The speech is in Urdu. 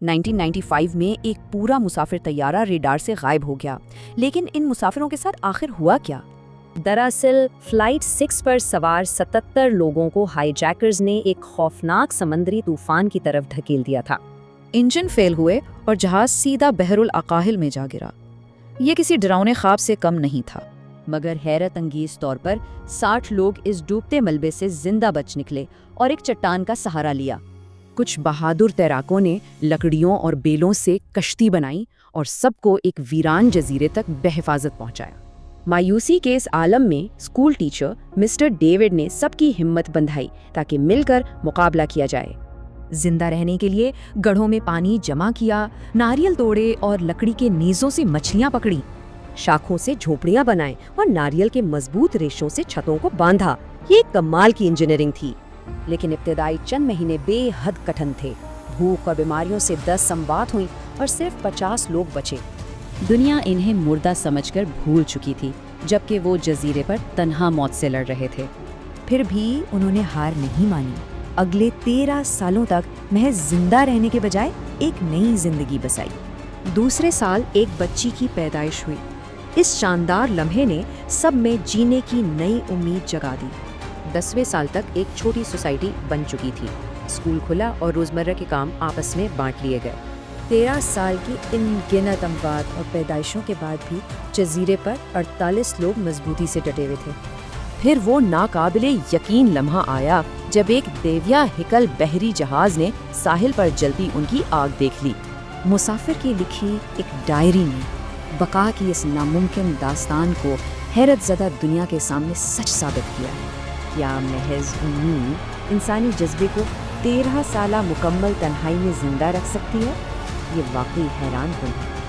1995 میں ایک پورا مسافر طیارہ ریڈار سے غائب ہو گیا، لیکن ان مسافروں کے ساتھ آخر ہوا کیا؟ دراصل فلائٹ 6 پر سوار 77 لوگوں کو ہائی جیکرز نے ایک خوفناک سمندری طوفان کی طرف دھکیل دیا تھا۔ انجن فیل ہوئے اور جہاز سیدھا بحر الاقاہل میں جا گرا۔ یہ کسی ڈراؤنے خواب سے کم نہیں تھا، مگر حیرت انگیز طور پر 60 لوگ اس ڈوبتے ملبے سے زندہ بچ نکلے اور ایک چٹان کا سہارا لیا۔ کچھ بہادر تیراکوں نے لکڑیوں اور بیلوں سے کشتی بنائی اور سب کو ایک ویران جزیرے تک بحفاظت پہنچایا۔ مایوسی کے اس عالم میں اسکول ٹیچر مسٹر ڈیوڈ نے سب کی ہمت بندھائی تاکہ مل کر مقابلہ کیا جائے۔ زندہ رہنے کے لیے گڑھوں میں پانی جمع کیا، ناریل توڑے اور لکڑی کے نیزوں سے مچھلیاں پکڑی، شاخوں سے جھوپڑیاں بنائیں اور ناریل کے مضبوط ریشوں سے چھتوں کو باندھا۔ یہ ایک کمال کی انجینئرنگ تھی، لیکن ابتدائی چند مہینے بے حد کٹھن تھے۔ بھوک اور بیماریوں سے 10 اموات ہوئیں اور صرف 50 لوگ بچے۔ دنیا انہیں مردہ سمجھ کر بھول چکی تھی، جبکہ وہ جزیرے پر تنہا موت سے لڑ رہے تھے۔ پھر بھی انہوں نے ہار نہیں مانی۔ اگلے 13 سالوں تک محض زندہ رہنے کے بجائے ایک نئی زندگی بسائی۔ دوسرے سال ایک بچی کی پیدائش ہوئی۔ اس شاندار لمحے نے سب میں جینے کی نئی امید جگا دی۔ 10ویں سال تک ایک چھوٹی سوسائٹی بن چکی تھی۔ اسکول کھلا اور روزمرہ کے کام آپس میں بانٹ لیے گئے۔ 13 سال کی ان گنت اموات اور پیدائشوں کے بعد بھی جزیرے پر 48 لوگ مضبوطی سے ڈٹے ہوئے تھے۔ پھر وہ ناقابل یقین لمحہ آیا جب ایک دیویا ہکل بحری جہاز نے ساحل پر جلتی ان کی آگ دیکھ لی۔ مسافر کی لکھی ایک ڈائری نے بقا کی اس ناممکن داستان کو حیرت زدہ دنیا کے سامنے سچ ثابت کیا۔ کیا محض امید انسانی جذبے کو 13 سالہ مکمل تنہائی میں زندہ رکھ سکتی ہے؟ یہ واقعی حیران کن ہے۔